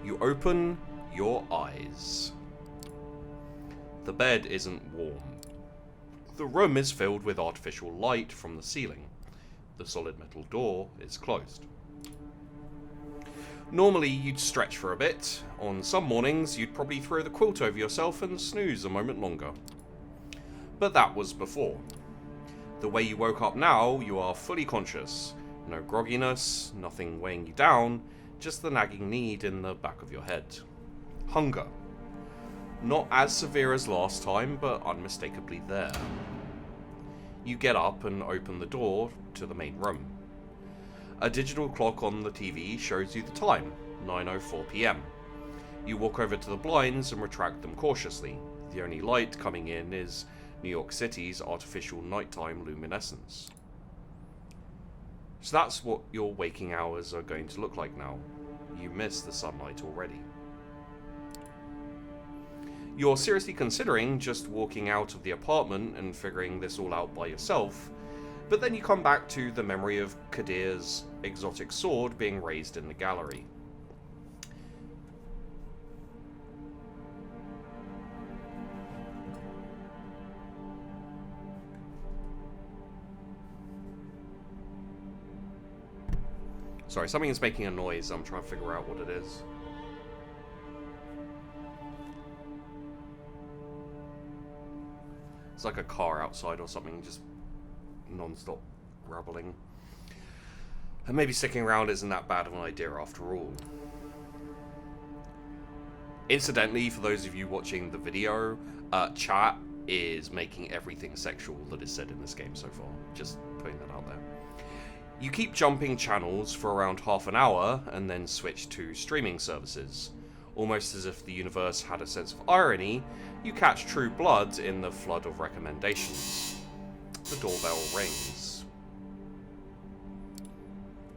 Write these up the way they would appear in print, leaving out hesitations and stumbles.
You open your eyes. The bed isn't warm. The room is filled with artificial light from the ceiling. The solid metal door is closed. Normally you'd stretch for a bit. On some mornings you'd probably throw the quilt over yourself and snooze a moment longer. But that was before. The way you woke up now, you are fully conscious. No grogginess, nothing weighing you down, just the nagging need in the back of your head. Hunger. Not as severe as last time, but unmistakably there. You get up and open the door to the main room. A digital clock on the TV shows you the time, 9:04 PM. You walk over to the blinds and retract them cautiously. The only light coming in is New York City's artificial nighttime luminescence. So that's what your waking hours are going to look like now. You miss the sunlight already. You're seriously considering just walking out of the apartment and figuring this all out by yourself, but then you come back to the memory of Kadir's exotic sword being raised in the gallery. Sorry, something is making a noise. I'm trying to figure out what it is. It's like a car outside or something, just non-stop rumbling. And maybe sticking around isn't that bad of an idea after all. Incidentally, for those of you watching the video, chat is making everything sexual that is said in this game so far. Just putting that out there. You keep jumping channels for around half an hour and then switch to streaming services. Almost as if the universe had a sense of irony, you catch True Blood in the flood of recommendations. The doorbell rings.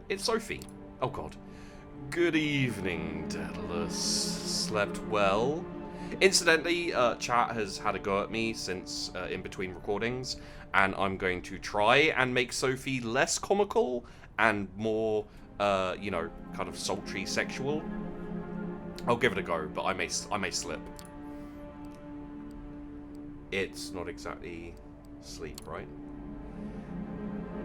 It's Sophie. Oh god. Good evening, Daedalus. Slept well? Incidentally, chat has had a go at me since in between recordings, and I'm going to try and make Sophie less comical and more, you know, kind of sultry sexual. I'll give it a go, but I may slip. It's not exactly sleep, right?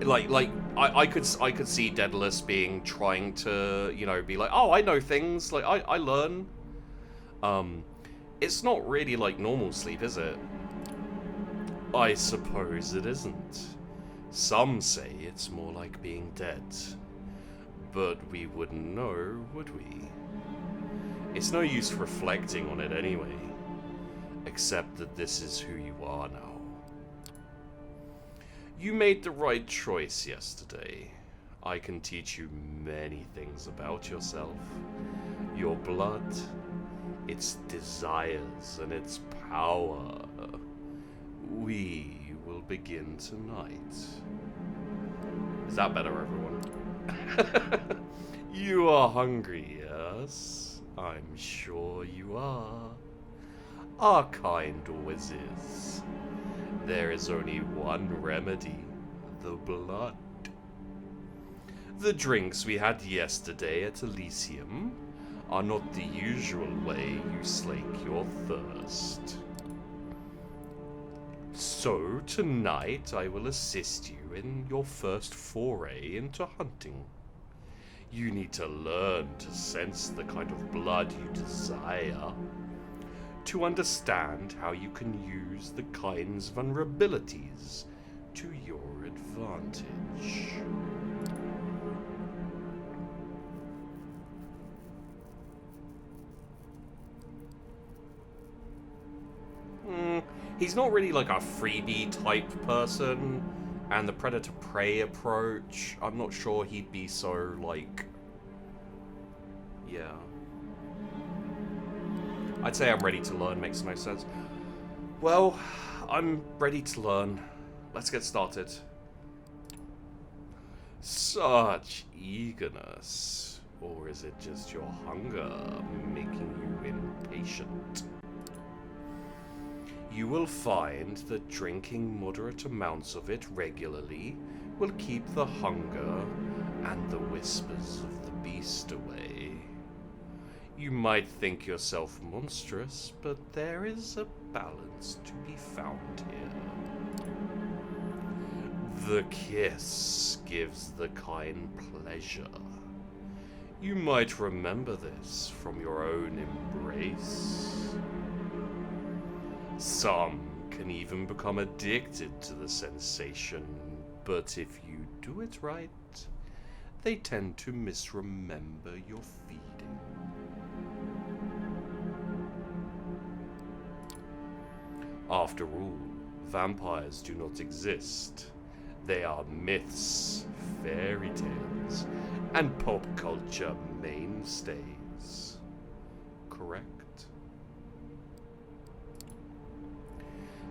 I could see Daedalus trying to, you know, be like, oh, I know things, like I learn. It's not really like normal sleep, is it? I suppose it isn't. Some say it's more like being dead. But we wouldn't know, would we? It's no use reflecting on it anyway. Except that this is who you are now. You made the right choice yesterday. I can teach you many things about yourself. Your blood, its desires, and its power. We will begin tonight. Is that better, everyone? You are hungry, yes? I'm sure you are. Our kind always is. There is only one remedy, the blood. The drinks we had yesterday at Elysium are not the usual way you slake your thirst. So tonight I will assist you in your first foray into hunting. You need to learn to sense the kind of blood you desire, to understand how you can use the kind's vulnerabilities to your advantage. He's not really like a freebie type person, and the predator-prey approach, I'm not sure he'd be so, like, yeah. I'd say I'm ready to learn, makes no sense. Well, I'm ready to learn. Let's get started. Such eagerness. Or is it just your hunger making you impatient? You will find that drinking moderate amounts of it regularly will keep the hunger and the whispers of the beast away. You might think yourself monstrous, but there is a balance to be found here. The kiss gives the kind pleasure. You might remember this from your own embrace. Some can even become addicted to the sensation, but if you do it right, they tend to misremember your feeding. After all, vampires do not exist. They are myths, fairy tales, and pop culture mainstays. Correct?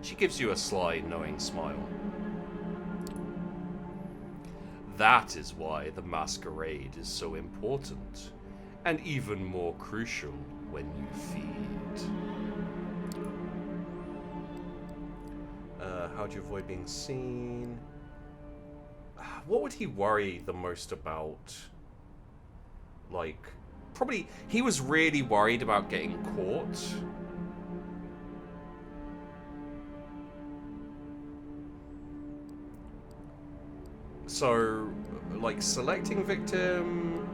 She gives you a sly, knowing smile. That is why the Masquerade is so important, and even more crucial when you feed. How do you avoid being seen? What would he worry the most about? Like, probably, he was really worried about getting caught. So, like, selecting victim,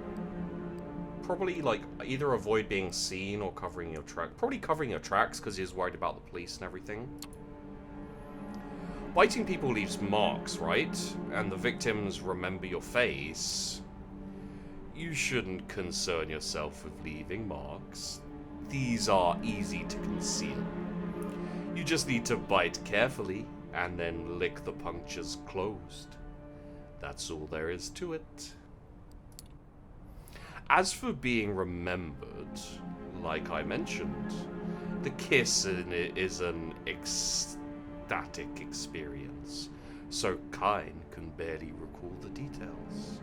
probably, like, either avoid being seen or covering your track. Probably covering your tracks because he's worried about the police and everything. Biting people leaves marks, right? And the victims remember your face. You shouldn't concern yourself with leaving marks. These are easy to conceal. You just need to bite carefully and then lick the punctures closed. That's all there is to it. As for being remembered, like I mentioned, the kiss is an ecstatic experience, so Kine can barely recall the details.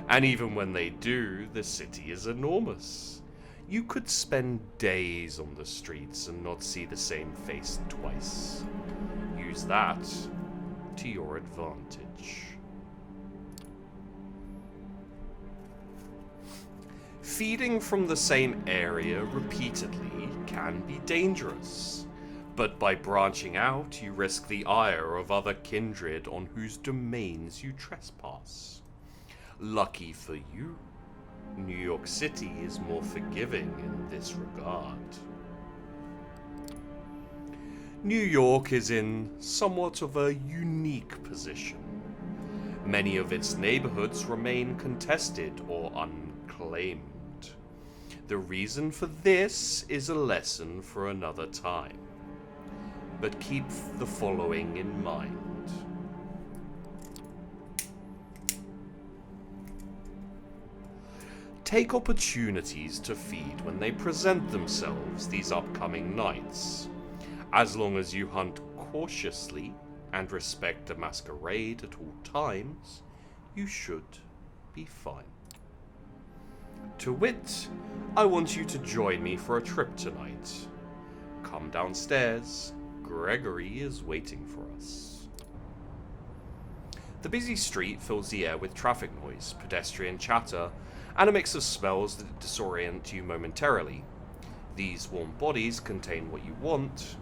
And even when they do, the city is enormous. You could spend days on the streets and not see the same face twice. Use that to your advantage. Feeding from the same area repeatedly can be dangerous, but by branching out, you risk the ire of other kindred on whose domains you trespass. Lucky for you, New York City is more forgiving in this regard. New York is in somewhat of a unique position. Many of its neighborhoods remain contested or unclaimed. The reason for this is a lesson for another time, but keep the following in mind. Take opportunities to feed when they present themselves these upcoming nights. As long as you hunt cautiously and respect the Masquerade at all times, you should be fine. To wit, I want you to join me for a trip tonight. Come downstairs. Gregory is waiting for us. The busy street fills the air with traffic noise, pedestrian chatter, and a mix of smells that disorient you momentarily. These warm bodies contain what you want,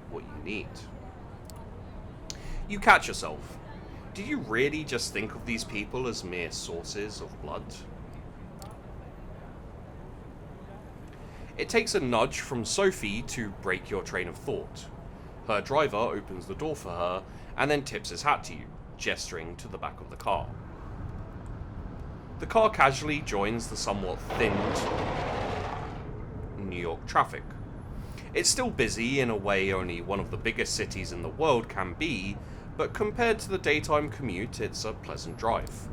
what you need. You catch yourself. Did you really just think of these people as mere sources of blood? It takes a nudge from Sophie to break your train of thought. Her driver opens the door for her and then tips his hat to you, gesturing to the back of the car. The car casually joins the somewhat thinned New York traffic. It's still busy in a way only one of the biggest cities in the world can be, but compared to the daytime commute, it's a pleasant drive.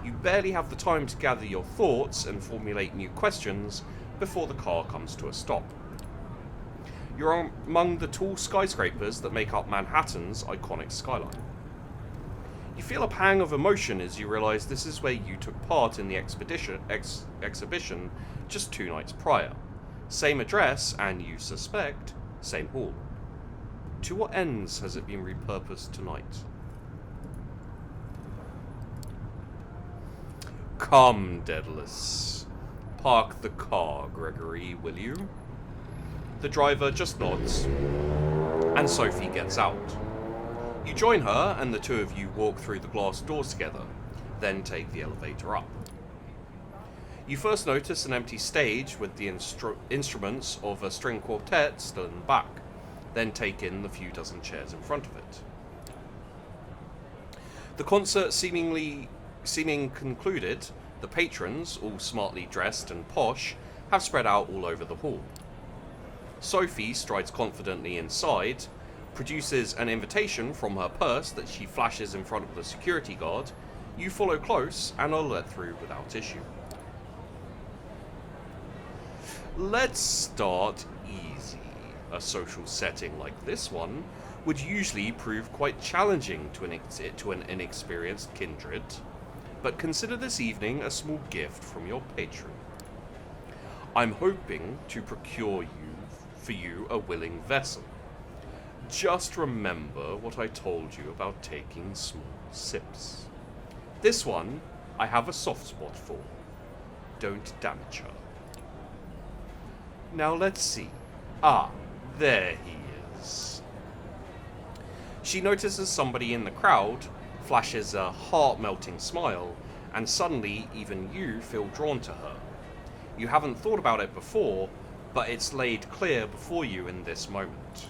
You barely have the time to gather your thoughts and formulate new questions before the car comes to a stop. You're among the tall skyscrapers that make up Manhattan's iconic skyline. You feel a pang of emotion as you realize this is where you took part in the exhibition just 2 nights prior. Same address, and you suspect, same hall. To what ends has it been repurposed tonight? Come, Daedalis. Park the car, Gregory, will you? The driver just nods, and Sophie gets out. You join her, and the two of you walk through the glass doors together, then take the elevator up. You first notice an empty stage with the instruments of a string quartet still in the back, then take in the few dozen chairs in front of it. The concert seeming concluded, the patrons, all smartly dressed and posh, have spread out all over the hall. Sophie strides confidently inside, produces an invitation from her purse that she flashes in front of the security guard. You follow close and are let through without issue. Let's start easy. A social setting like this one would usually prove quite challenging to an inexperienced kindred, but consider this evening a small gift from your patron. I'm hoping to procure for you a willing vessel. Just remember what I told you about taking small sips. This one I have a soft spot for. Don't damage her. Now let's see. Ah, there he is. She notices somebody in the crowd, flashes a heart-melting smile, and suddenly even you feel drawn to her. You haven't thought about it before, but it's laid clear before you in this moment.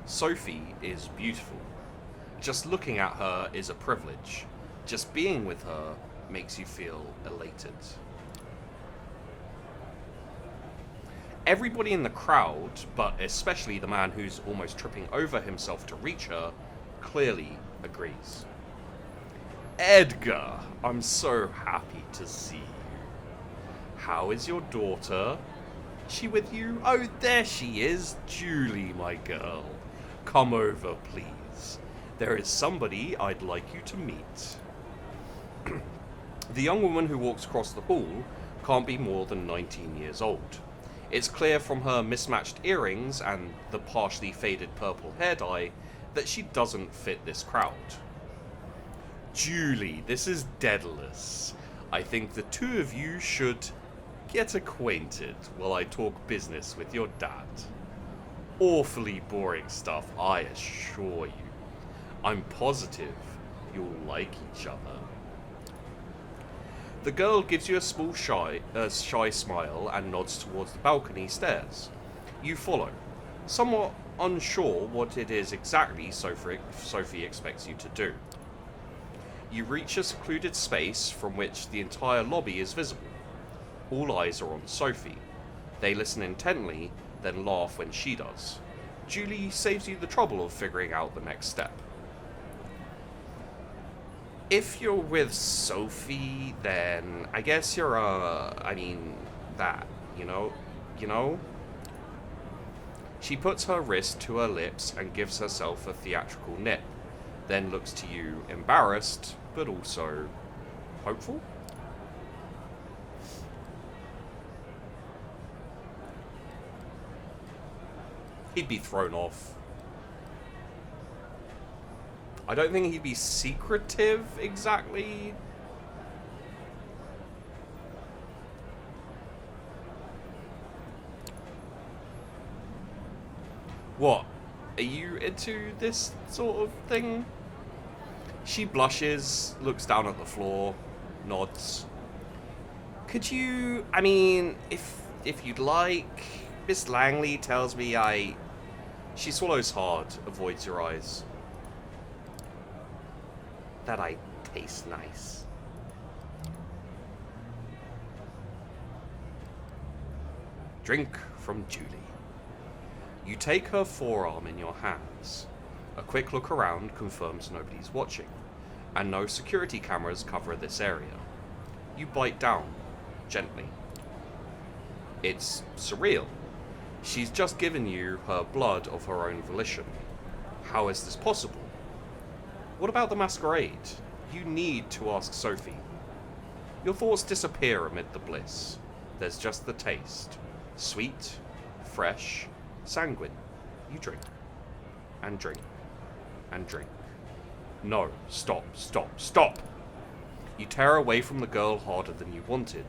Sophie is beautiful. Just looking at her is a privilege. Just being with her makes you feel elated. Everybody in the crowd, but especially the man who's almost tripping over himself to reach her, clearly agrees. Edgar, I'm so happy to see you. How is your daughter? She with you? Oh, there she is, Julie, my girl. Come over, please. There is somebody I'd like you to meet. The young woman who walks across the hall can't be more than 19 years old. It's clear from her mismatched earrings and the partially faded purple hair dye that she doesn't fit this crowd. Julie, this is Daedalis. I think the two of you should get acquainted while I talk business with your dad. Awfully boring stuff, I assure you. I'm positive you'll like each other. The girl gives you a small shy smile and nods towards the balcony stairs. You follow, somewhat unsure what it is exactly Sophie expects you to do. You reach a secluded space from which the entire lobby is visible. All eyes are on Sophie. They listen intently, then laugh when she does. Julie saves you the trouble of figuring out the next step. If you're with Sophie, then I guess you're, that, you know? She puts her wrist to her lips and gives herself a theatrical nip, then looks to you embarrassed, but also hopeful? He'd be thrown off. I don't think he'd be secretive, exactly. What? Are you into this sort of thing? She blushes, looks down at the floor, nods. Could you, if you'd like, Miss Langley tells me She swallows hard, avoids your eyes. That I taste nice. Drink from Julie. You take her forearm in your hands. A quick look around confirms nobody's watching, and no security cameras cover this area. You bite down, gently. It's surreal. She's just given you her blood of her own volition. How is this possible? What about the masquerade? You need to ask Sophie. Your thoughts disappear amid the bliss. There's just the taste. Sweet, fresh, sanguine. You drink. And drink. And drink. No, stop, stop, stop! You tear away from the girl harder than you wanted.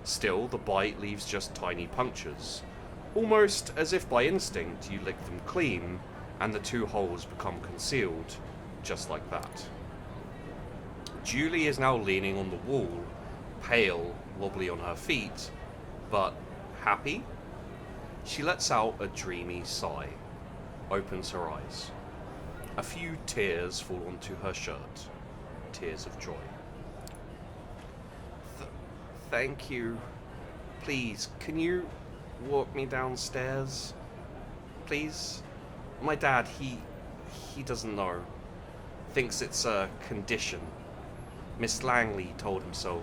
Still, the bite leaves just tiny punctures. Almost as if by instinct you lick them clean, and the two holes become concealed, just like that. Julie is now leaning on the wall, pale, wobbly on her feet, but happy? She lets out a dreamy sigh, opens her eyes. A few tears fall onto her shirt, tears of joy. Thank you. Please, can you walk me downstairs? Please? My dad, he doesn't know. Thinks it's a condition. Miss Langley told him so.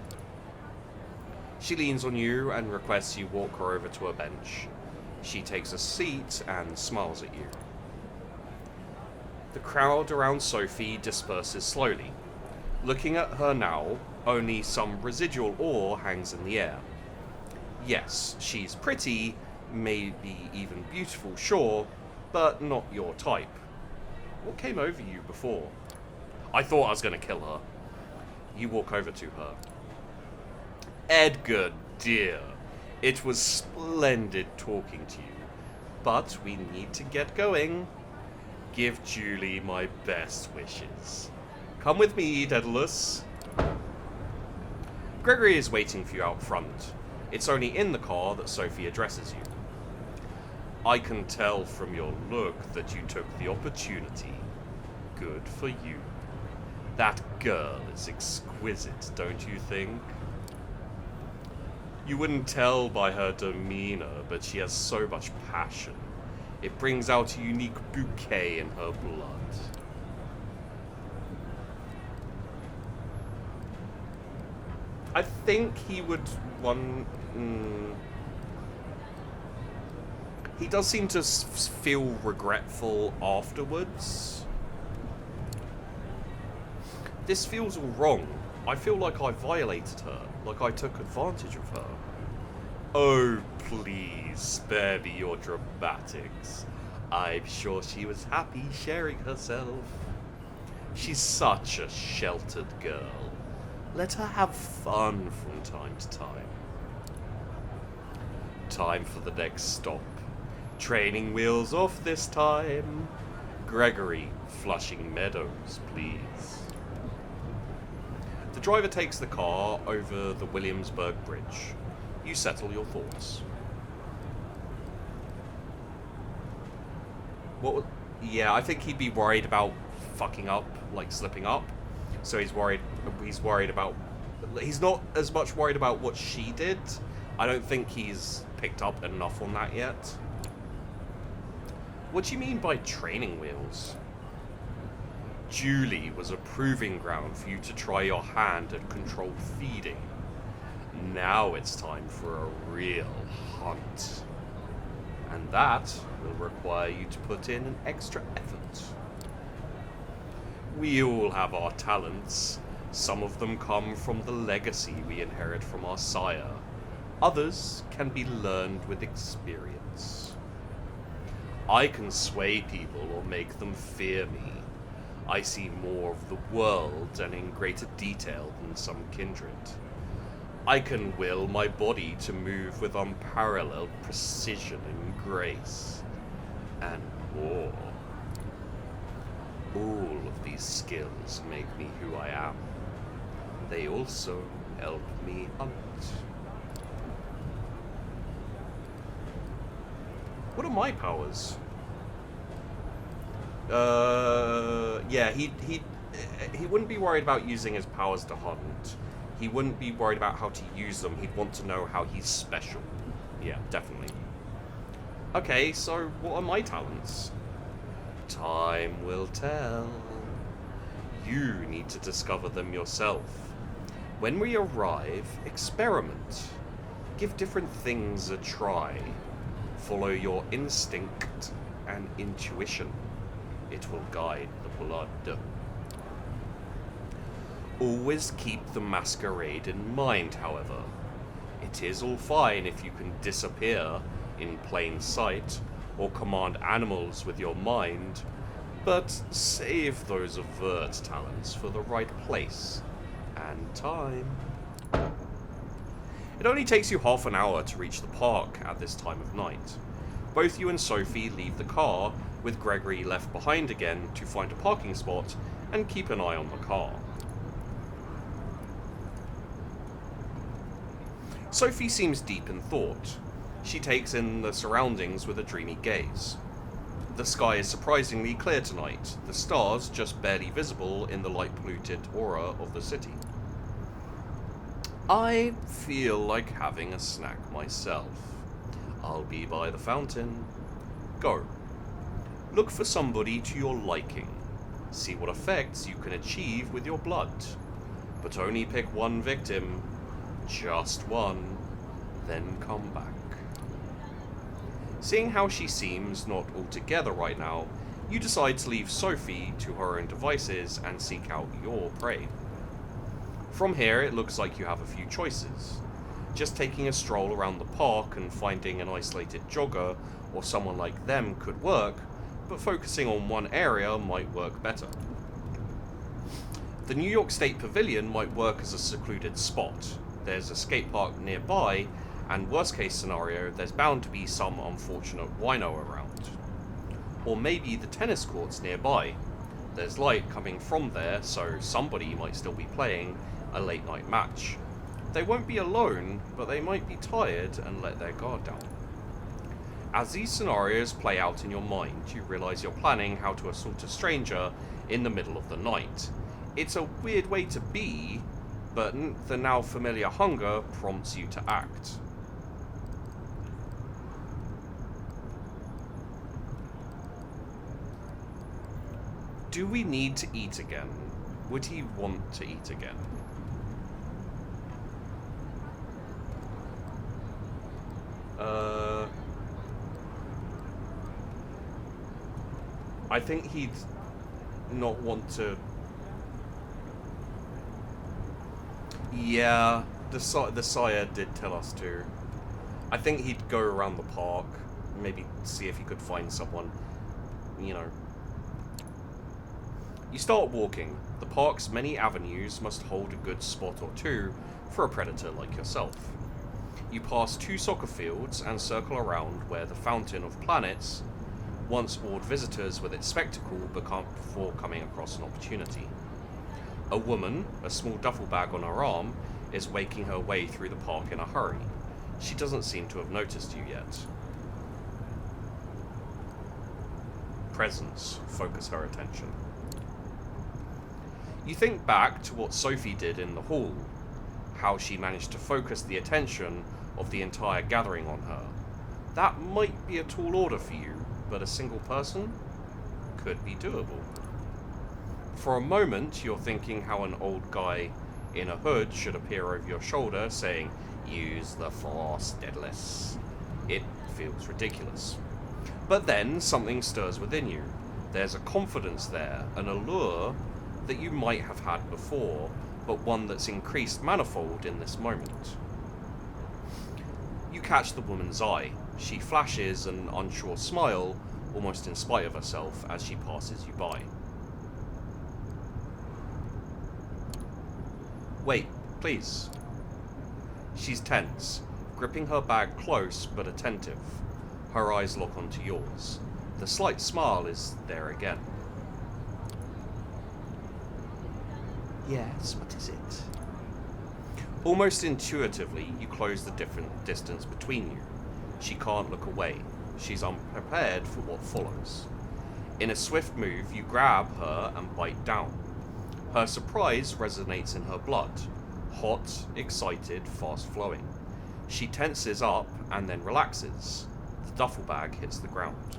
She leans on you and requests you walk her over to a bench. She takes a seat and smiles at you. The crowd around Sophie disperses slowly. Looking at her now, only some residual awe hangs in the air. Yes, she's pretty, maybe even beautiful, sure, but not your type. What came over you before? I thought I was going to kill her. You walk over to her. Edgar, dear, it was splendid talking to you, but we need to get going. Give Julie my best wishes. Come with me, Daedalus. Gregory is waiting for you out front. It's only in the car that Sophie addresses you. I can tell from your look that you took the opportunity. Good for you. That girl is exquisite, don't you think? You wouldn't tell by her demeanor, but she has so much passion. It brings out a unique bouquet in her blood. I think he would he does seem to feel regretful afterwards. This feels all wrong. I feel like I violated her, like I took advantage of her. Oh, please, spare me your dramatics. I'm sure she was happy sharing herself. She's such a sheltered girl. Let her have fun from time to time. Time for the next stop. Training wheels off this time. Gregory, Flushing Meadows, please. The driver takes the car over the Williamsburg Bridge. You settle your thoughts. Yeah, I think he'd be worried about fucking up, like slipping up. So he's worried about... He's not as much worried about what she did. I don't think he's picked up enough on that yet. What do you mean by training wheels? Julie was a proving ground for you to try your hand at controlled feeding. Now it's time for a real hunt. And that will require you to put in an extra effort. We all have our talents. Some of them come from the legacy we inherit from our sire. Others can be learned with experience. I can sway people or make them fear me. I see more of the world and in greater detail than some kindred. I can will my body to move with unparalleled precision and grace. And more. All of these skills make me who I am. They also help me hunt. What are my powers? Yeah, he wouldn't be worried about using his powers to hunt. He wouldn't be worried about how to use them. He'd want to know how he's special. Yeah, definitely. Okay, so what are my talents? Time will tell. You need to discover them yourself. When we arrive, experiment. Give different things a try. Follow your instinct and intuition. It will guide the blood. Always keep the masquerade in mind, however. It is all fine if you can disappear in plain sight or command animals with your mind, but save those overt talents for the right place And time. It only takes you half an hour to reach the park at this time of night. Both you and Sophie leave the car, with Gregory left behind again to find a parking spot and keep an eye on the car. Sophie seems deep in thought. She takes in the surroundings with a dreamy gaze. The sky is surprisingly clear tonight, the stars just barely visible in the light-polluted aura of the city. I feel like having a snack myself. I'll be by the fountain. Go. Look for somebody to your liking. See what effects you can achieve with your blood. But only pick one victim. Just one. Then come back. Seeing how she seems not altogether right now, you decide to leave Sophie to her own devices and seek out your prey. From here, it looks like you have a few choices. Just taking a stroll around the park and finding an isolated jogger or someone like them could work, but focusing on one area might work better. The New York State Pavilion might work as a secluded spot. There's a skate park nearby, and worst case scenario, there's bound to be some unfortunate wino around. Or maybe the tennis courts nearby. There's light coming from there, so somebody might still be playing a late night match. They won't be alone, but they might be tired and let their guard down. As these scenarios play out in your mind, you realise you're planning how to assault a stranger in the middle of the night. It's a weird way to be, but the now familiar hunger prompts you to act. Do we need to eat again? Would he want to eat again? I think he'd not want to. Yeah, the sire did tell us to. I think he'd go around the park, maybe see if he could find someone, you know. You start walking. The park's many avenues must hold a good spot or two for a predator like yourself. You pass 2 soccer fields and circle around where the Fountain of Planets once awed visitors with its spectacle before coming across an opportunity. A woman, a small duffel bag on her arm, is making her way through the park in a hurry. She doesn't seem to have noticed you yet. Presence focus her attention. You think back to what Sophie did in the hall, how she managed to focus the attention of the entire gathering on her. That might be a tall order for you, but a single person could be doable. For a moment, you're thinking how an old guy in a hood should appear over your shoulder saying, "Use the Force, Daedalis." It feels ridiculous. But then something stirs within you. There's a confidence there, an allure that you might have had before, but one that's increased manifold in this moment. You catch the woman's eye. She flashes an unsure smile, almost in spite of herself, as she passes you by. Wait, please. She's tense, gripping her bag close but attentive. Her eyes lock onto yours. The slight smile is there again. Yes, what is it? Almost intuitively, you close the different distance between you. She can't look away. She's unprepared for what follows. In a swift move, you grab her and bite down. Her surprise resonates in her blood. Hot, excited, fast-flowing. She tenses up and then relaxes. The duffel bag hits the ground.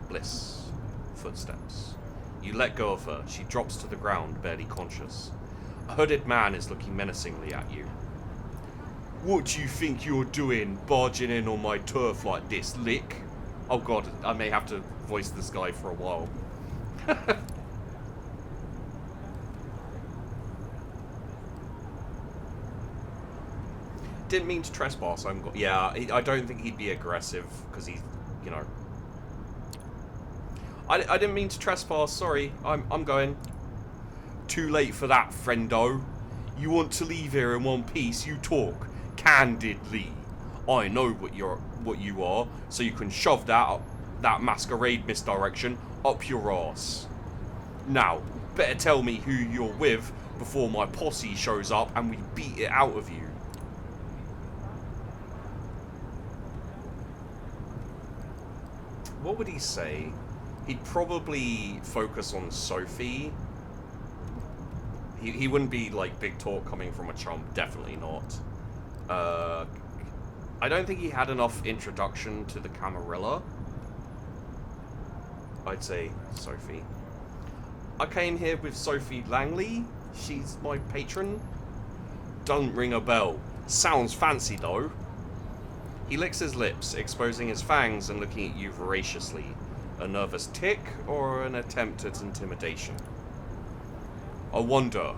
Bliss. Footsteps. You let go of her. She drops to the ground, barely conscious. A hooded man is looking menacingly at you. "What do you think you're doing, barging in on my turf like this, lick?" Oh god, I may have to voice this guy for a while. Didn't mean to trespass. I don't think he'd be aggressive, because he's, you know. I didn't mean to trespass, sorry. I'm going. Too late for that, friendo. You want to leave here in one piece, you talk candidly. I know what you are, so you can shove that masquerade misdirection up your arse. Now, better tell me who you're with before my posse shows up and we beat it out of you. What would he say? He'd probably focus on Sophie. He wouldn't be like big talk coming from a chum, definitely not. I don't think he had enough introduction to the Camarilla. I'd say Sophie. I came here with Sophie Langley. She's my patron. Don't ring a bell. Sounds fancy though. He licks his lips, exposing his fangs and looking at you voraciously. A nervous tick or an attempt at intimidation? I wonder,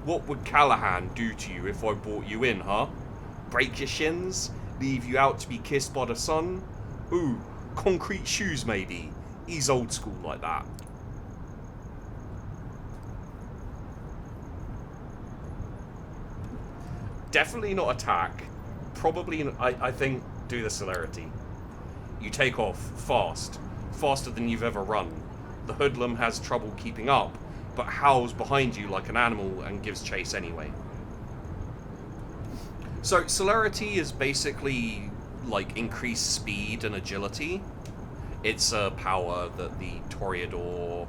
what would Callahan do to you if I brought you in, huh? Break your shins? Leave you out to be kissed by the sun? Ooh, concrete shoes maybe. He's old school like that. Definitely not attack. Probably, I think, do the celerity. You take off fast. Faster than you've ever run. The hoodlum has trouble keeping up, but howls behind you like an animal and gives chase anyway. So, celerity is basically like increased speed and agility. It's a power that the Toreador,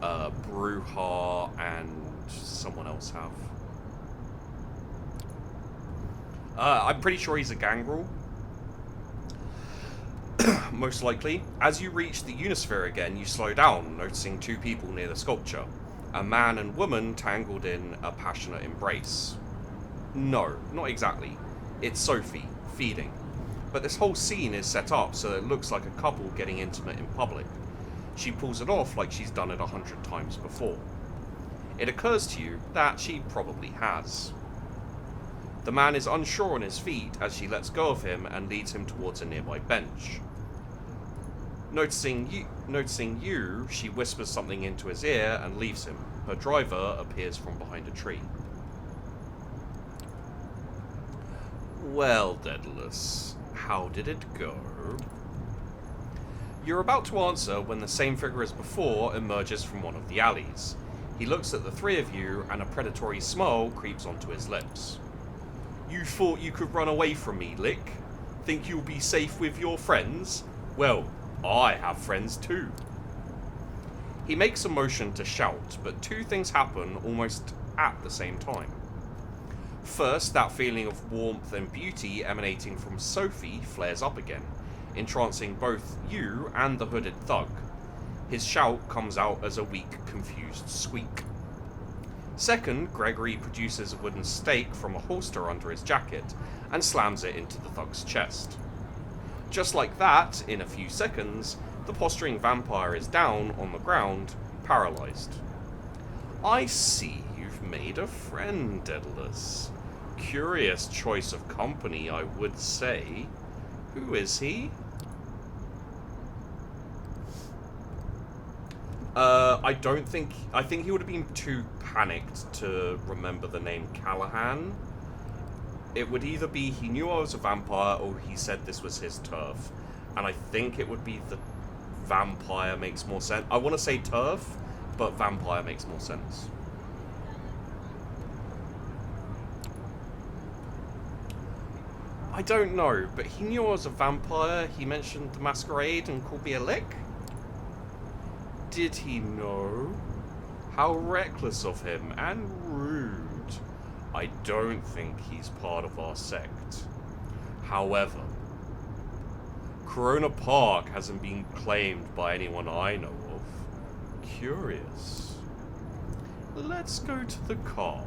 Bruja, and someone else have. I'm pretty sure he's a gangrel. Most likely. As you reach the Unisphere again, you slow down, noticing two people near the sculpture. A man and woman tangled in a passionate embrace. No, not exactly. It's Sophie, feeding. But this whole scene is set up so that it looks like a couple getting intimate in public. She pulls it off like she's done it 100 times before. It occurs to you that she probably has. The man is unsure on his feet as she lets go of him and leads him towards a nearby bench. Noticing you, she whispers something into his ear and leaves him. Her driver appears from behind a tree. Well, Daedalis, how did it go? You're about to answer when the same figure as before emerges from one of the alleys. He looks at the three of you and a predatory smile creeps onto his lips. You thought you could run away from me, Lick? Think you'll be safe with your friends? Well, I have friends too. He makes a motion to shout, but two things happen almost at the same time. First, that feeling of warmth and beauty emanating from Sophie flares up again, entrancing both you and the hooded thug. His shout comes out as a weak, confused squeak. Second, Gregory produces a wooden stake from a holster under his jacket and slams it into the thug's chest. Just like that, in a few seconds, the posturing vampire is down on the ground, paralyzed. I see you've made a friend, Daedalis. Curious choice of company, I would say. Who is he? I think he would have been too panicked to remember the name Callahan. It would either be he knew I was a vampire or he said this was his turf. And I think it would be the vampire makes more sense. I want to say turf, but vampire makes more sense. I don't know, but he knew I was a vampire. He mentioned the Masquerade and called me a lick. Did he know? How reckless of him, and rude. I don't think he's part of our sect. However, Corona Park hasn't been claimed by anyone I know of. Curious. Let's go to the car.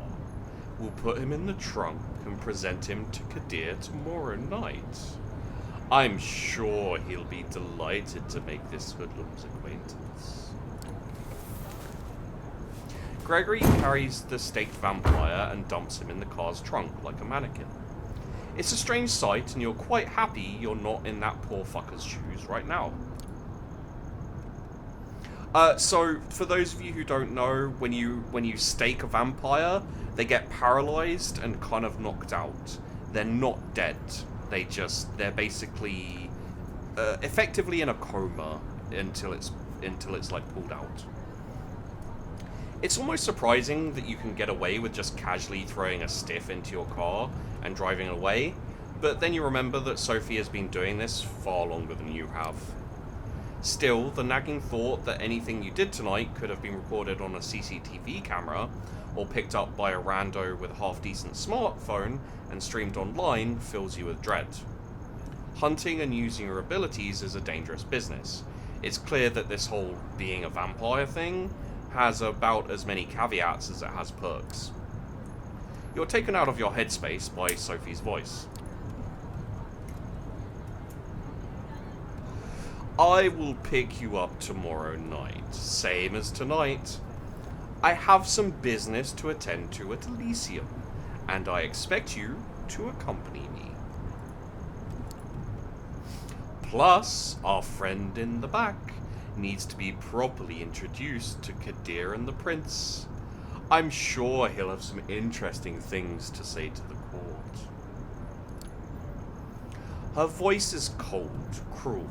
We'll put him in the trunk and present him to Kadir tomorrow night. I'm sure he'll be delighted to make this hoodlum's acquaintance. Gregory carries the staked vampire and dumps him in the car's trunk like a mannequin. It's a strange sight, and you're quite happy you're not in that poor fucker's shoes right now. So, for those of you who don't know, when you stake a vampire, They get paralyzed and kind of knocked out. They're not dead. They're basically effectively in a coma until it's like pulled out. It's almost surprising that you can get away with just casually throwing a stiff into your car and driving away, but then you remember that Sophie has been doing this far longer than you have. Still, the nagging thought that anything you did tonight could have been recorded on a CCTV camera or picked up by a rando with a half-decent smartphone and streamed online fills you with dread. Hunting and using your abilities is a dangerous business. It's clear that this whole being a vampire thing has about as many caveats as it has perks. You're taken out of your headspace by Sophie's voice. I will pick you up tomorrow night, same as tonight. I have some business to attend to at Elysium, and I expect you to accompany me. Plus, our friend in the back needs to be properly introduced to Kadir and the Prince. I'm sure he'll have some interesting things to say to the court. Her voice is cold, cruel,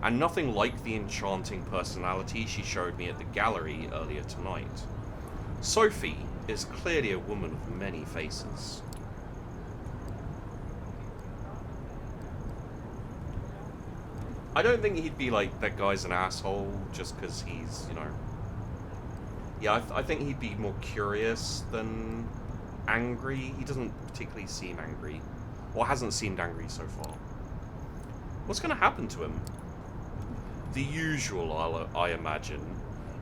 and nothing like the enchanting personality she showed me at the gallery earlier tonight. Sophie is clearly a woman of many faces. I don't think he'd be like, that guy's an asshole, just because he's, Yeah, I think he'd be more curious than angry. He doesn't particularly seem angry, or hasn't seemed angry so far. What's going to happen to him? The usual, I imagine.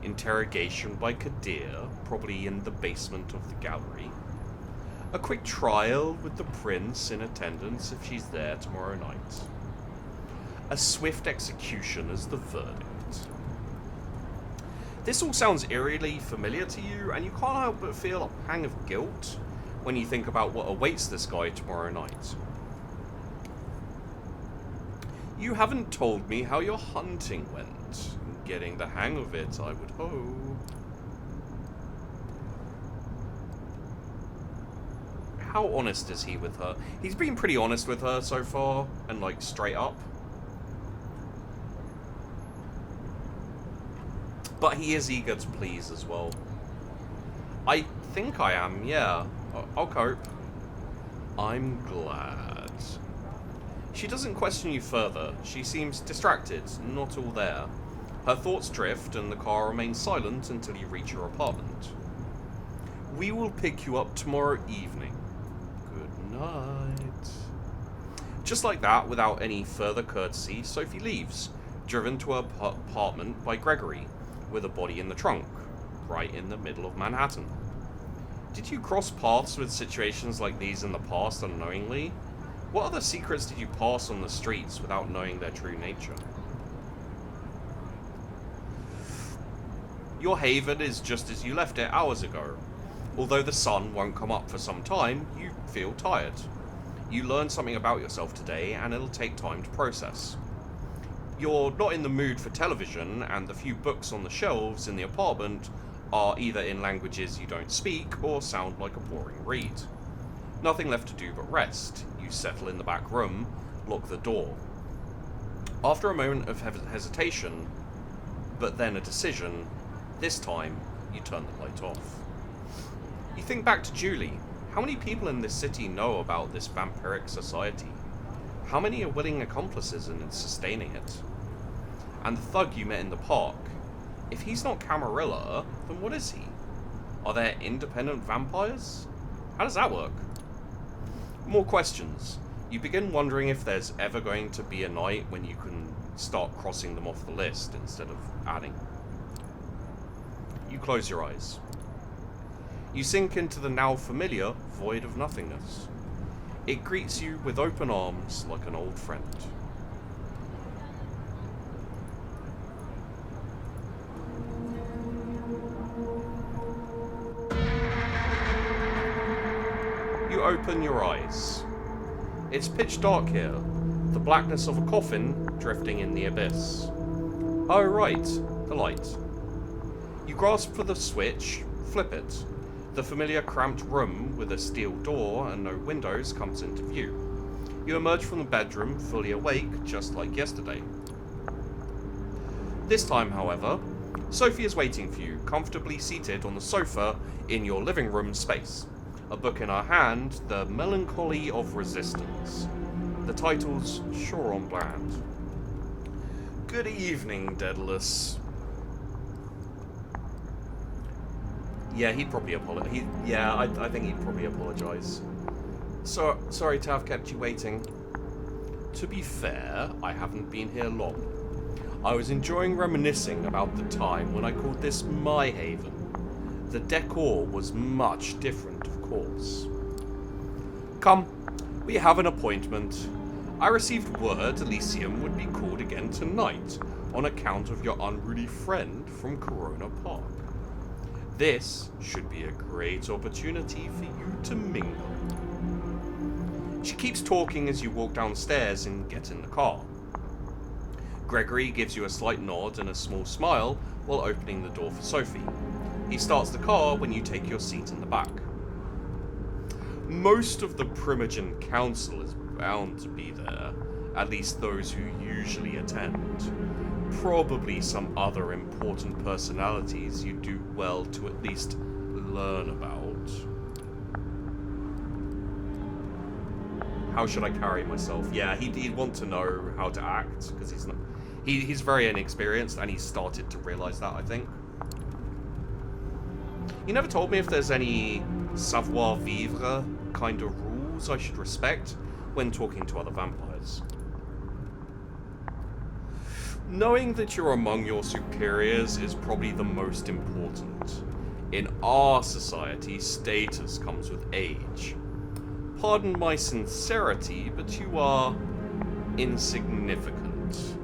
Interrogation by Kadir, probably in the basement of the gallery. A quick trial with the Prince in attendance if she's there tomorrow night. A swift execution as the verdict. This all sounds eerily familiar to you, and you can't help but feel a pang of guilt when you think about what awaits this guy tomorrow night. You haven't told me how your hunting went. Getting the hang of it, I would hope. How honest is he with her? He's been pretty honest with her so far, and like straight up. But he is eager to please as well. I think I am, yeah. I'll cope. I'm glad. She doesn't question you further. She seems distracted, not all there. Her thoughts drift, and the car remains silent until you reach your apartment. We will pick you up tomorrow evening. Good night. Just like that, without any further courtesy, Sophie leaves, driven to her apartment by Gregory, with a body in the trunk, right in the middle of Manhattan. Did you cross paths with situations like these in the past unknowingly? What other secrets did you pass on the streets without knowing their true nature? Your haven is just as you left it hours ago. Although the sun won't come up for some time, you feel tired. You learned something about yourself today, and it'll take time to process. You're not in the mood for television, and the few books on the shelves in the apartment are either in languages you don't speak or sound like a boring read. Nothing left to do but rest. You settle in the back room, lock the door. After a moment of hesitation, but then a decision, this time you turn the light off. You think back to Julie. How many people in this city know about this vampiric society? How many are willing accomplices in sustaining it? And the thug you met in the park, if he's not Camarilla, then what is he? Are there independent vampires? How does that work? More questions. You begin wondering if there's ever going to be a night when you can start crossing them off the list instead of adding. You close your eyes. You sink into the now familiar void of nothingness. It greets you with open arms like an old friend. You open your eyes. It's pitch dark here, the blackness of a coffin drifting in the abyss. Oh right, the light. You grasp for the switch, flip it. The familiar cramped room with a steel door and no windows comes into view. You emerge from the bedroom fully awake, just like yesterday. This time, however, Sophie is waiting for you, comfortably seated on the sofa in your living room space. A book in her hand, The Melancholy of Resistance. The title's sure on brand. Good evening, Daedalis. Yeah, he'd probably apologize. I think he'd probably apologize. So, sorry to have kept you waiting. To be fair, I haven't been here long. I was enjoying reminiscing about the time when I called this my haven. The decor was much different, of course. Come, we have an appointment. I received word Elysium would be called again tonight on account of your unruly friend from Corona Park. This should be a great opportunity for you to mingle. She keeps talking as you walk downstairs and get in the car. Gregory gives you a slight nod and a small smile while opening the door for Sophie. He starts the car when you take your seat in the back. Most of the Primogen Council is bound to be there, at least those who usually attend. Probably some other important personalities you do well to at least learn about. How should I carry myself? Yeah, he'd want to know how to act, because he's very inexperienced, and he's started to realise that, I think. You never told me if there's any savoir-vivre kind of rules I should respect when talking to other vampires. Knowing that you're among your superiors is probably the most important. In our society, status comes with age. Pardon my sincerity, but you are insignificant.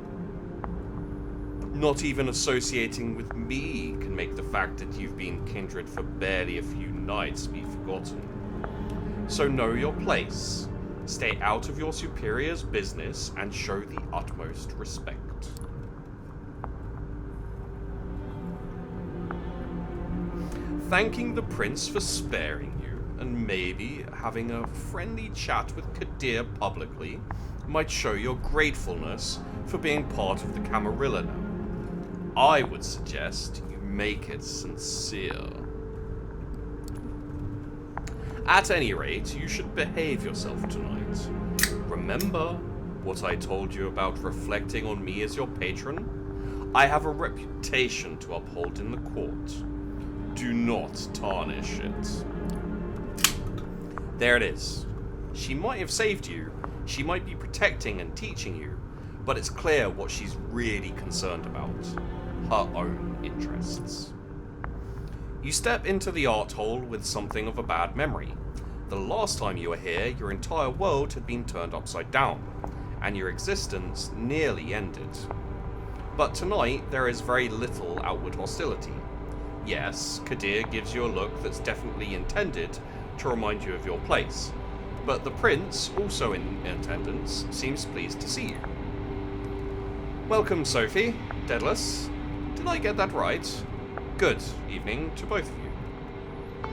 Not even associating with me can make the fact that you've been kindred for barely a few nights be forgotten. So know your place. Stay out of your superior's business and show the utmost respect. Thanking the prince for sparing you, and maybe having a friendly chat with Kadir publicly, might show your gratefulness for being part of the Camarilla now. I would suggest you make it sincere. At any rate, you should behave yourself tonight. Remember what I told you about reflecting on me as your patron? I have a reputation to uphold in the court. Do not tarnish it. There it is. She might have saved you, she might be protecting and teaching you, but it's clear what she's really concerned about. Her own interests. You step into the art hall with something of a bad memory. The last time you were here, your entire world had been turned upside down, and your existence nearly ended. But tonight, there is very little outward hostility. Yes, Kadir gives you a look that's definitely intended to remind you of your place, but the prince, also in attendance, seems pleased to see you. Welcome, Sophie. Daedalis. Did I get that right? Good evening to both of you.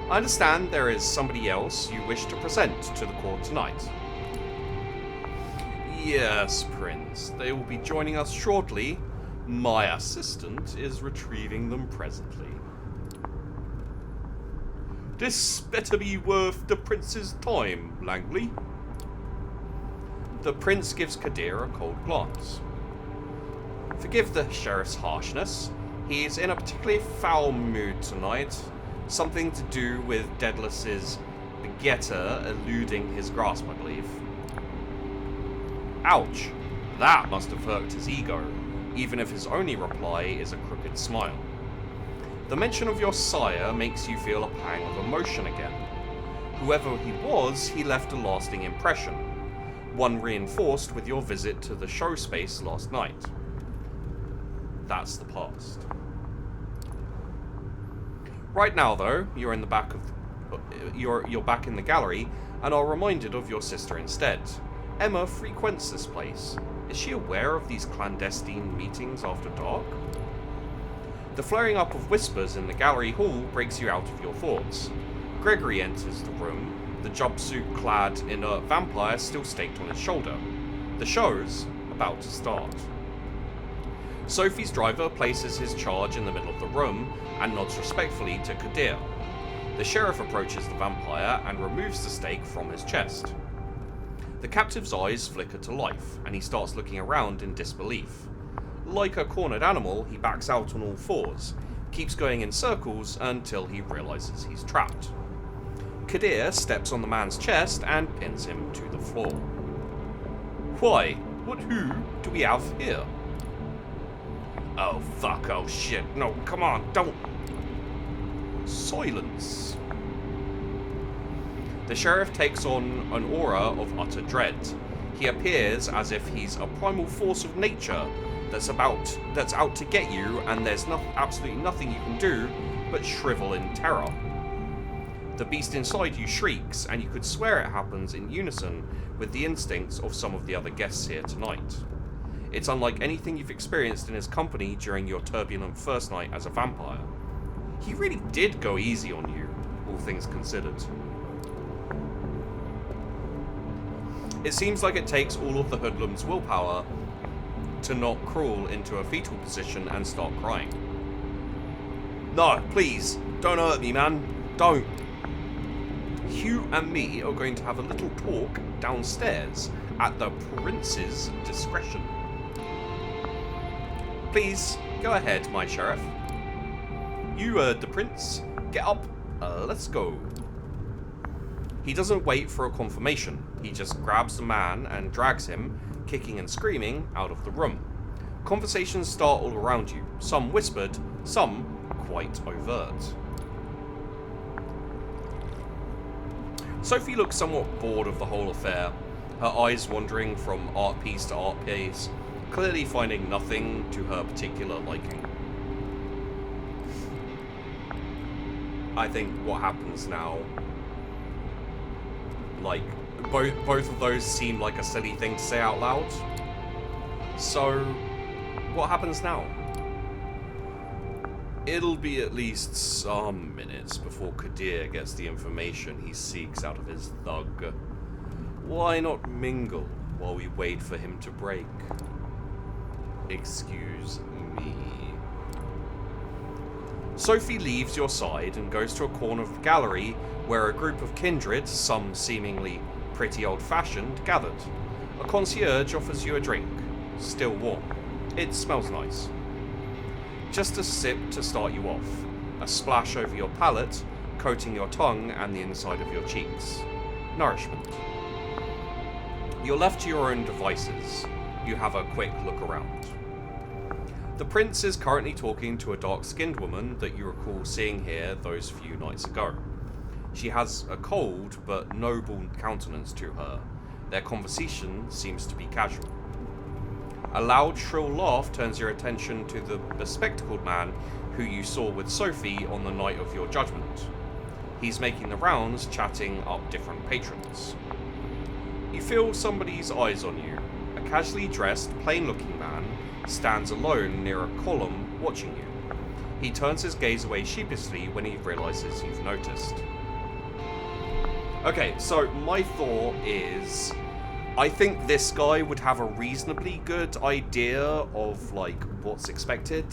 I understand there is somebody else you wish to present to the court tonight. Yes, Prince. They will be joining us shortly. My assistant is retrieving them presently. This better be worth the prince's time, Langley. The prince gives Kadir a cold glance. Forgive the sheriff's harshness. He's in a particularly foul mood tonight. Something to do with Daedalis's begetter eluding his grasp, I believe. Ouch. That must have hurt his ego, even if his only reply is a crooked smile. The mention of your sire makes you feel a pang of emotion again. Whoever he was, he left a lasting impression, one reinforced with your visit to the show space last night. That's the past. Right now, though, you're in the back of you're back in the gallery and are reminded of your sister instead. Emma frequents this place. Is she aware of these clandestine meetings after dark? The flaring up of whispers in the gallery hall breaks you out of your thoughts. Gregory enters the room, the jumpsuit-clad inert vampire still staked on his shoulder. The show's about to start. Sophie's driver places his charge in the middle of the room and nods respectfully to Kadir. The sheriff approaches the vampire and removes the stake from his chest. The captive's eyes flicker to life, and he starts looking around in disbelief. Like a cornered animal, he backs out on all fours, keeps going in circles until he realizes he's trapped. Kadir steps on the man's chest and pins him to the floor. Why? Who do we have here? Oh fuck, oh shit, no, come on, don't. Silence. The sheriff takes on an aura of utter dread. He appears as if he's a primal force of nature that's out to get you, and there's absolutely nothing you can do but shrivel in terror. The beast inside you shrieks, and you could swear it happens in unison with the instincts of some of the other guests here tonight. It's unlike anything you've experienced in his company during your turbulent first night as a vampire. He really did go easy on you, all things considered. It seems like it takes all of the hoodlum's willpower to not crawl into a fetal position and start crying. No, please, don't hurt me, man. Don't. You and me are going to have a little talk downstairs at the prince's discretion. Please, go ahead, my sheriff. You heard the prince. Get up. Let's go. He doesn't wait for a confirmation. He just grabs the man and drags him, kicking and screaming, out of the room. Conversations start all around you. Some whispered, some quite overt. Sophie looks somewhat bored of the whole affair, her eyes wandering from art piece to art piece, clearly finding nothing to her particular liking. I think what happens now, like, both of those seem like a silly thing to say out loud. So, what happens now? It'll be at least some minutes before Kadir gets the information he seeks out of his thug. Why not mingle while we wait for him to break? Excuse me. Sophie leaves your side and goes to a corner of the gallery where a group of kindred, some seemingly pretty old-fashioned, gathered. A concierge offers you a drink, still warm. It smells nice. Just a sip to start you off, a splash over your palate, coating your tongue and the inside of your cheeks. Nourishment. You're left to your own devices. You have a quick look around. The prince is currently talking to a dark-skinned woman that you recall seeing here those few nights ago. She has a cold but noble countenance to her. Their conversation seems to be casual. A loud, shrill laugh turns your attention to the bespectacled man who you saw with Sophie on the night of your judgment. He's making the rounds, chatting up different patrons. You feel somebody's eyes on you. A casually dressed, plain-looking man stands alone near a column watching you. He turns his gaze away sheepishly when he realizes you've noticed. Okay, so my thought is, I think this guy would have a reasonably good idea of, like, what's expected.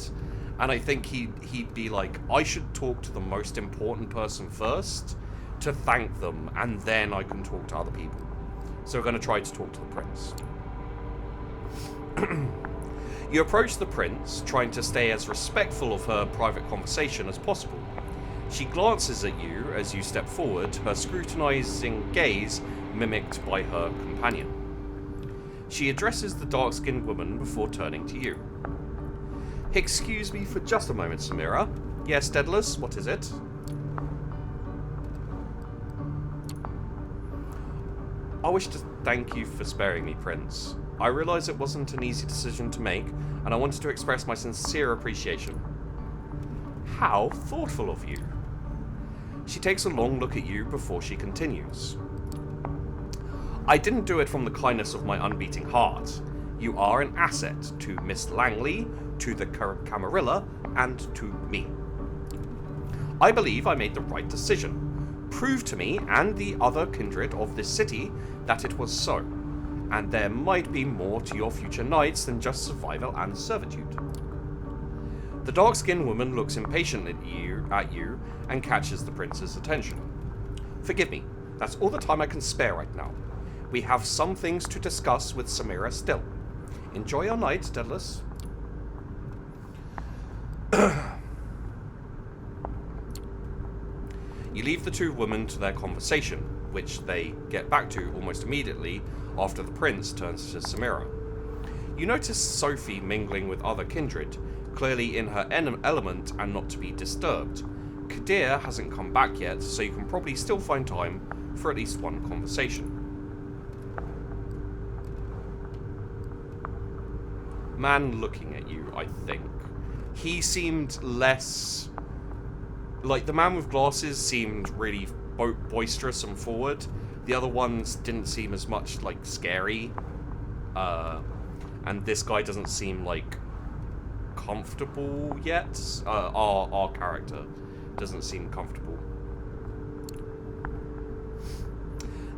And I think he'd be like, I should talk to the most important person first to thank them, and then I can talk to other people. So we're going to try to talk to the prince. You approach the prince, trying to stay as respectful of her private conversation as possible. She glances at you as you step forward, her scrutinizing gaze mimicked by her companion. She addresses the dark-skinned woman before turning to you. Excuse me for just a moment, Samira. Yes, Daedalis, what is it? I wish to thank you for sparing me, Prince. I realize it wasn't an easy decision to make, and I wanted to express my sincere appreciation. How thoughtful of you. She takes a long look at you before she continues. I didn't do it from the kindness of my unbeating heart. You are an asset to Miss Langley, to the Camarilla, and to me. I believe I made the right decision. Prove to me and the other kindred of this city that it was so, and there might be more to your future knights than just survival and servitude. The dark-skinned woman looks impatient at you and catches the prince's attention. Forgive me, that's all the time I can spare right now. We have some things to discuss with Samira still. Enjoy your night, Daedalis. You leave the two women to their conversation, which they get back to almost immediately after the prince turns to Samira. You notice Sophie mingling with other kindred, clearly in her element and not to be disturbed. Kadir hasn't come back yet, so you can probably still find time for at least one conversation. Man looking at you, I think. He seemed less... Like, the man with glasses seemed really boisterous and forward. The other ones didn't seem as much, like, scary. And this guy doesn't seem, like, comfortable yet. Our character doesn't seem comfortable.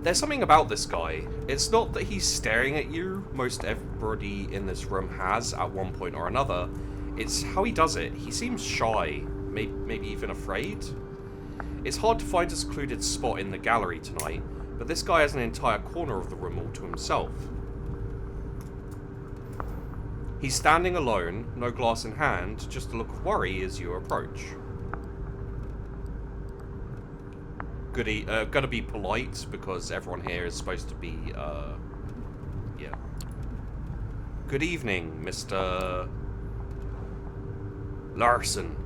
There's something about this guy. It's not that he's staring at you. Most everybody in this room has at one point or another. It's how he does it. He seems shy, maybe even afraid. It's hard to find a secluded spot in the gallery tonight, but this guy has an entire corner of the room all to himself. He's standing alone, no glass in hand, just a look of worry as you approach. Gotta be polite, because everyone here is supposed to be, yeah. Good evening, Mr. Larson.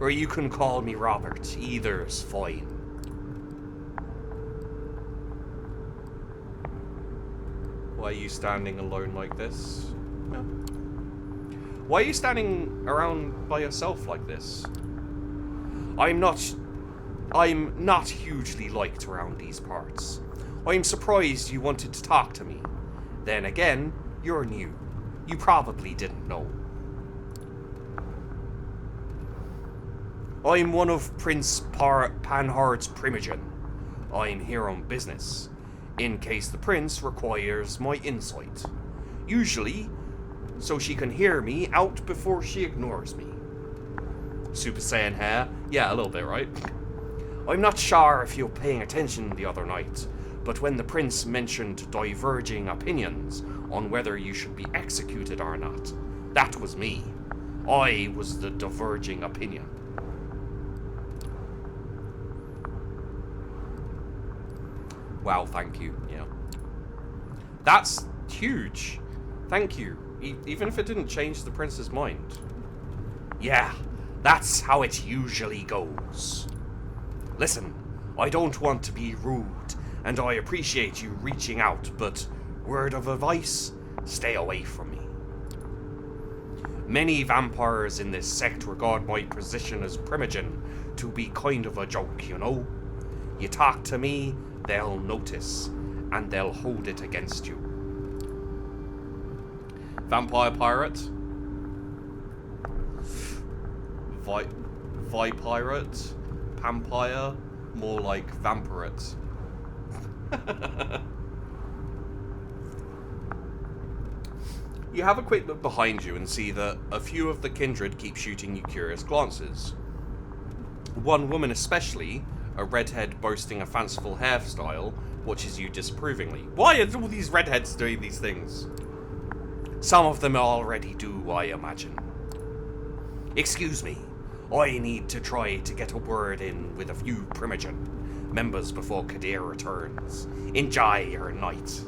Or you can call me Robert, either's fine. Why are you standing alone like this? Yeah. Why are you standing around by yourself like this? I'm not hugely liked around these parts. I'm surprised you wanted to talk to me. Then again, you're new. You probably didn't know. I'm one of Prince Panhard's primogen. I'm here on business, in case the prince requires my insight. Usually, so she can hear me out before she ignores me. Super Saiyan hair? Yeah, a little bit, right? I'm not sure if you were paying attention the other night, but when the prince mentioned diverging opinions on whether you should be executed or not, that was me. I was the diverging opinion. Wow, thank you. Yeah. That's huge. Thank you. Even if it didn't change the prince's mind. Yeah, that's how it usually goes. Listen, I don't want to be rude, and I appreciate you reaching out, but word of advice, stay away from me. Many vampires in this sect regard my position as primogen to be kind of a joke, you know? You talk to me, they'll notice, and they'll hold it against you. Vampire pirate? Vi-pirate? Pampire? More like vampirate. You have a quick look behind you and see that a few of the kindred keep shooting you curious glances. One woman especially, a redhead boasting a fanciful hairstyle, watches you disapprovingly. Why are all these redheads doing these things? Some of them already do, I imagine. Excuse me, I need to try to get a word in with a few primogen members before Kadir returns. Enjoy your night.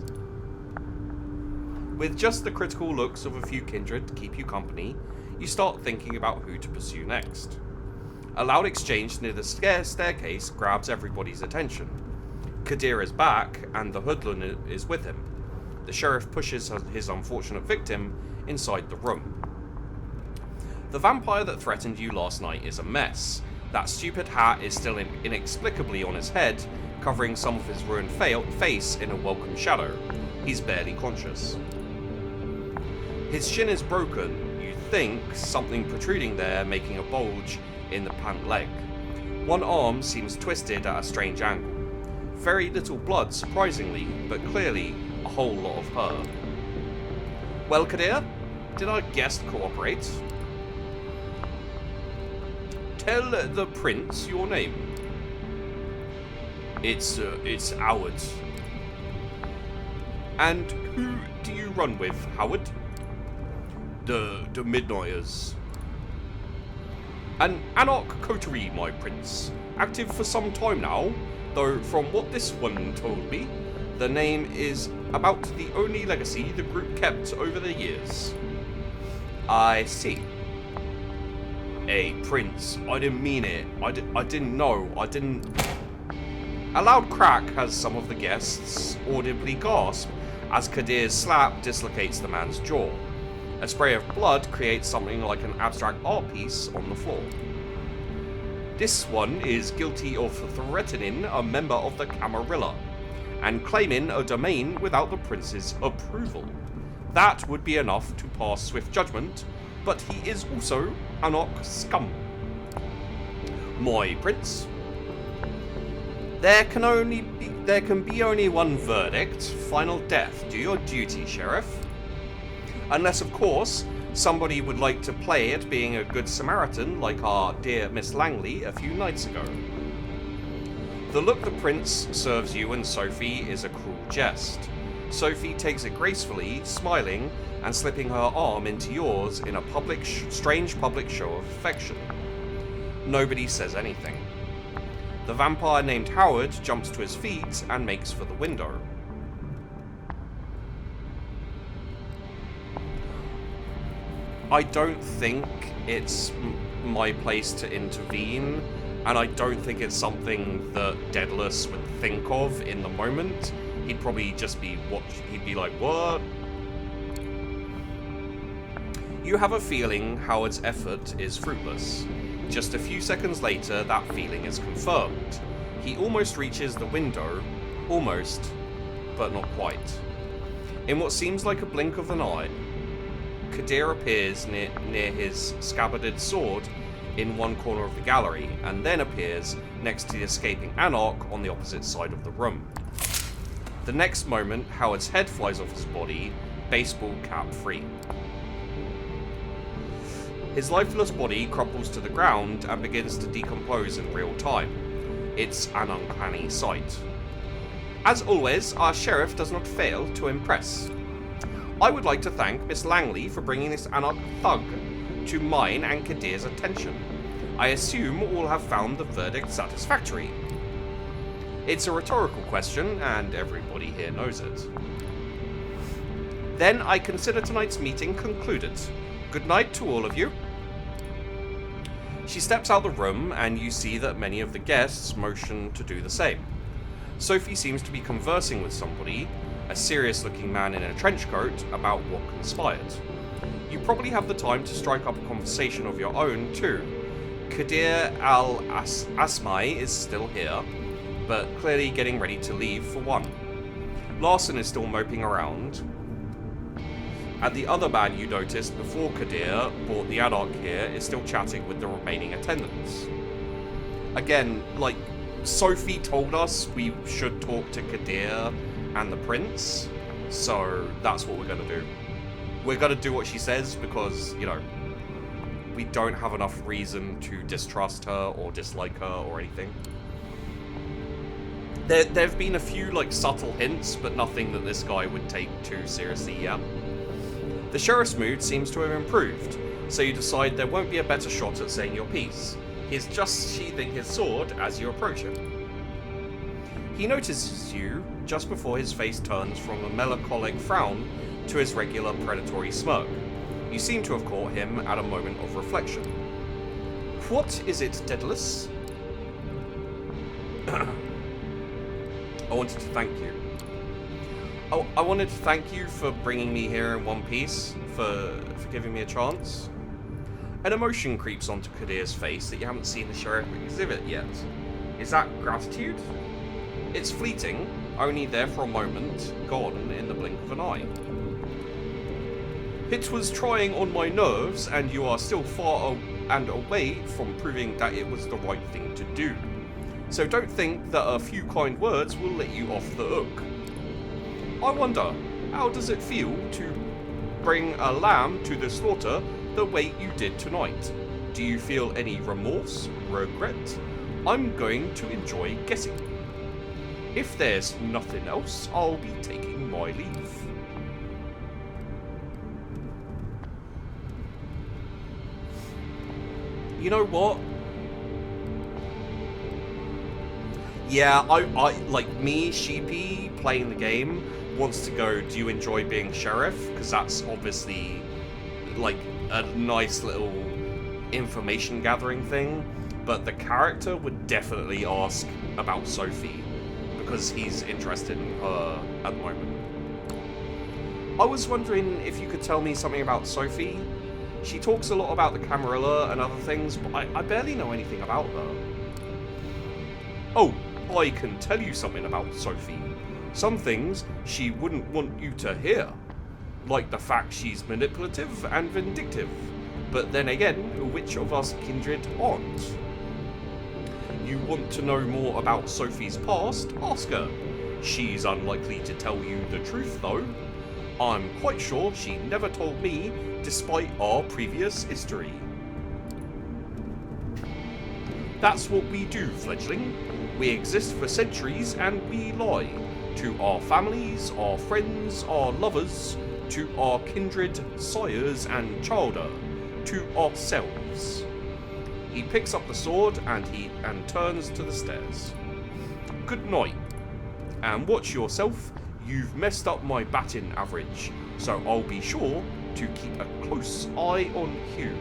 With just the critical looks of a few kindred to keep you company, you start thinking about who to pursue next. A loud exchange near the staircase grabs everybody's attention. Kadir is back, and the hoodlum is with him. The sheriff pushes his unfortunate victim inside the room. The vampire that threatened you last night is a mess. That stupid hat is still inexplicably on his head, covering some of his ruined face in a welcome shadow. He's barely conscious. His shin is broken, you think, something protruding there, making a bulge in the pant leg. One arm seems twisted at a strange angle. Very little blood, surprisingly, but clearly a whole lot of her. Well, Kadir, did our guest cooperate? Tell the prince your name. It's Howard. And who do you run with, Howard? The Midnighters. An Anarch Coterie, my prince. Active for some time now, though from what this one told me, the name is about the only legacy the group kept over the years. I see. Hey, Prince, I didn't mean it. I didn't know. I didn't... A loud crack as some of the guests audibly gasp as Kadir's slap dislocates the man's jaw. A spray of blood creates something like an abstract art piece on the floor. This one is guilty of threatening a member of the Camarilla and claiming a domain without the prince's approval. That would be enough to pass swift judgment, but he is also Anarch scum. My prince. There can be only one verdict, final death. Do your duty, Sheriff. Unless, of course, somebody would like to play at being a good Samaritan like our dear Miss Langley a few nights ago. The look the prince serves you and Sophie is a cruel jest. Sophie takes it gracefully, smiling and slipping her arm into yours in a strange public show of affection. Nobody says anything. The vampire named Howard jumps to his feet and makes for the window. I don't think it's my place to intervene, and I don't think it's something that Daedalis would think of in the moment. He'd probably just be he'd be like, what? You have a feeling Howard's effort is fruitless. Just a few seconds later, that feeling is confirmed. He almost reaches the window, almost, but not quite. In what seems like a blink of an eye, Kadir appears near his scabbarded sword in one corner of the gallery, and then appears next to the escaping Anarch on the opposite side of the room. The next moment, Howard's head flies off his body, baseball cap free. His lifeless body crumples to the ground and begins to decompose in real time. It's an uncanny sight. As always, our sheriff does not fail to impress. I would like to thank Miss Langley for bringing this Anarch thug to mine and Kadir's attention. I assume all have found the verdict satisfactory. It's a rhetorical question, and everybody here knows it. Then I consider tonight's meeting concluded. Good night to all of you. She steps out the room, and you see that many of the guests motion to do the same. Sophie seems to be conversing with somebody, a serious-looking man in a trench coat, about what conspired. You probably have the time to strike up a conversation of your own, too. Kadir al-Asmai is still here, but clearly getting ready to leave for one. Larson is still moping around. And the other man you noticed before Kadir brought the Anarch here is still chatting with the remaining attendants. Again, like, Sophie told us we should talk to Kadir and the prince, so that's what we're going to do. We're going to do what she says because, you know, we don't have enough reason to distrust her or dislike her or anything. There have been a few, like, subtle hints, but nothing that this guy would take too seriously yet. The sheriff's mood seems to have improved, so you decide there won't be a better shot at saying your piece. He is just sheathing his sword as you approach him. He notices you just before his face turns from a melancholic frown to his regular predatory smirk. You seem to have caught him at a moment of reflection. What is it, Daedalis? I wanted to thank you. Oh, I wanted to thank you for bringing me here in one piece, for giving me a chance. An emotion creeps onto Kadir's face that you haven't seen the sheriff exhibit yet. Is that gratitude? It's fleeting, only there for a moment, gone in the blink of an eye. It was trying on my nerves, and you are still far and away from proving that it was the right thing to do. So don't think that a few kind words will let you off the hook. I wonder, how does it feel to bring a lamb to the slaughter the way you did tonight? Do you feel any remorse, regret? I'm going to enjoy guessing. If there's nothing else, I'll be taking my leave. You know what? Yeah, I like me, Sheepy, playing the game, wants to go, do you enjoy being sheriff? Because that's obviously like a nice little information gathering thing. But the character would definitely ask about Sophie, because he's interested in her at the moment. I was wondering if you could tell me something about Sophie. She talks a lot about the Camarilla and other things, but I barely know anything about her. Oh, I can tell you something about Sophie. Some things she wouldn't want you to hear. Like the fact she's manipulative and vindictive. But then again, which of us kindred aren't? You want to know more about Sophie's past? Ask her. She's unlikely to tell you the truth though. I'm quite sure she never told me, despite our previous history. That's what we do, fledgling. We exist for centuries and we lie. To our families, our friends, our lovers, to our kindred, sires and childer, to ourselves. He picks up the sword and turns to the stairs. Good night. And watch yourself. You've messed up my batting average, so I'll be sure to keep a close eye on you.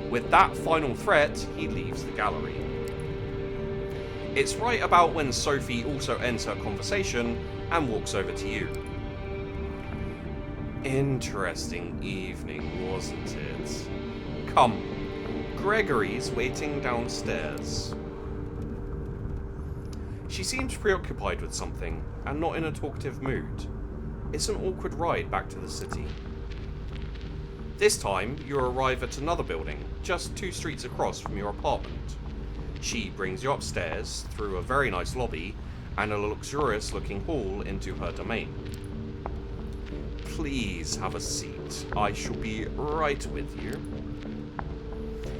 With that final threat, he leaves the gallery. It's right about when Sophie also ends her conversation and walks over to you. Interesting evening, wasn't it? Come, Gregory's waiting downstairs. She seems preoccupied with something, and not in a talkative mood. It's an awkward ride back to the city. This time, you arrive at another building, just 2 streets across from your apartment. She brings you upstairs, through a very nice lobby, and a luxurious-looking hall into her domain. Please have a seat. I shall be right with you.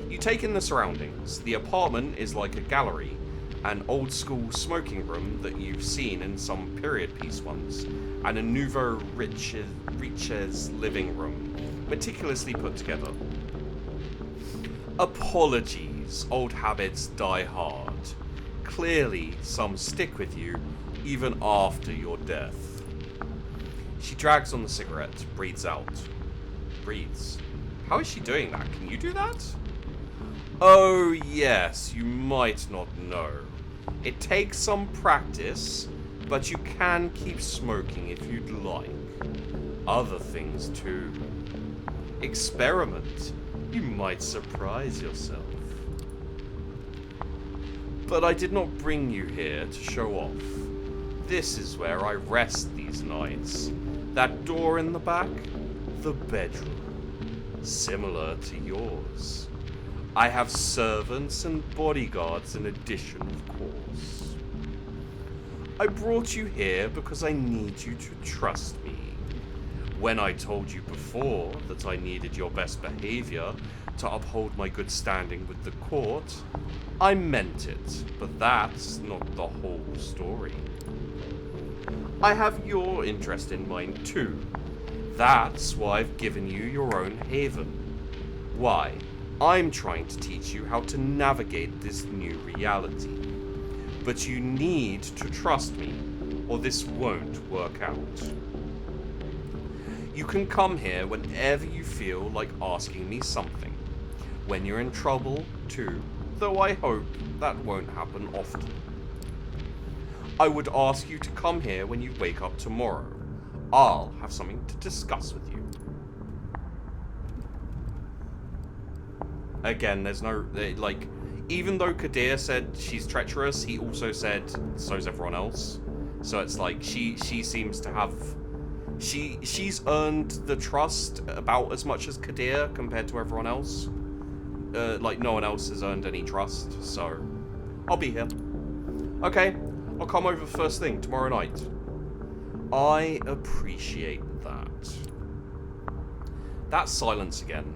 You take in the surroundings. The apartment is like a gallery, an old-school smoking room that you've seen in some period piece ones, and a nouveau riches living room, meticulously put together. Apologies, old habits die hard. Clearly, some stick with you even after your death. She drags on the cigarette, breathes out. Breathes. How is she doing that? Can you do that? Oh yes, you might not know. It takes some practice, but you can keep smoking if you'd like. Other things too. Experiment. You might surprise yourself. But I did not bring you here to show off. This is where I rest these nights. That door in the back, the bedroom, similar to yours. I have servants and bodyguards in addition, of course. I brought you here because I need you to trust me. When I told you before that I needed your best behavior to uphold my good standing with the court, I meant it, but that's not the whole story. I have your interest in mind too. That's why I've given you your own haven. Why? I'm trying to teach you how to navigate this new reality. But you need to trust me, or this won't work out. You can come here whenever you feel like asking me something. When you're in trouble, too, though I hope that won't happen often. I would ask you to come here when you wake up tomorrow. I'll have something to discuss with you. Again, there's no, like, even though Kadir said she's treacherous, he also said so's everyone else. So it's like, she seems to have She's earned the trust about as much as Kadir compared to everyone else. Like, no one else has earned any trust, so I'll be here. Okay, I'll come over first thing tomorrow night. I appreciate that. That silence again.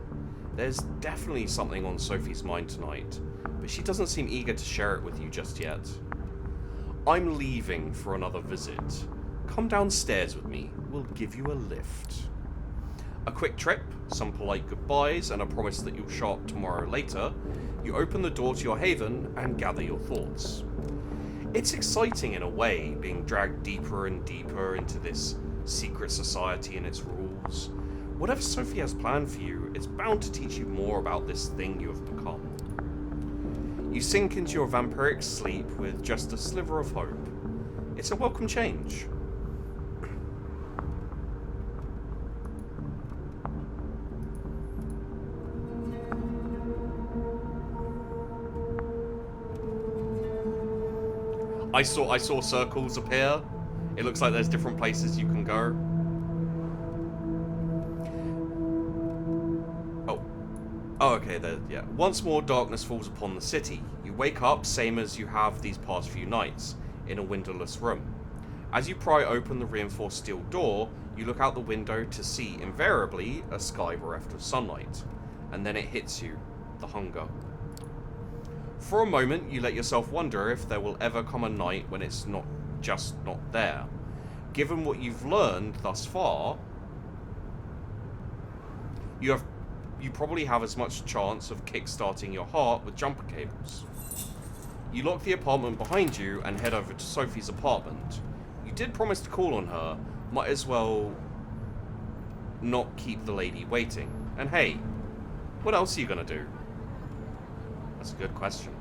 There's definitely something on Sophie's mind tonight, but she doesn't seem eager to share it with you just yet. I'm leaving for another visit. Come downstairs with me. We'll give you a lift. A quick trip, some polite goodbyes, and a promise that you'll show up tomorrow later. You open the door to your haven and gather your thoughts. It's exciting in a way, being dragged deeper and deeper into this secret society and its rules. Whatever Sophie has planned for you, it's bound to teach you more about this thing you have become. You sink into your vampiric sleep with just a sliver of hope. It's a welcome change. I saw circles appear. It looks like there's different places you can go. Oh, okay, there, yeah. Once more, darkness falls upon the city. You wake up, same as you have these past few nights, in a windowless room. As you pry open the reinforced steel door, you look out the window to see, invariably, a sky bereft of sunlight. And then it hits you, the hunger. For a moment, you let yourself wonder if there will ever come a night when it's not there. Given what you've learned thus far, you probably have as much chance of kickstarting your heart with jumper cables. You lock the apartment behind you and head over to Sophie's apartment. You did promise to call on her, might as well not keep the lady waiting. And hey, what else are you gonna do? That's a good question.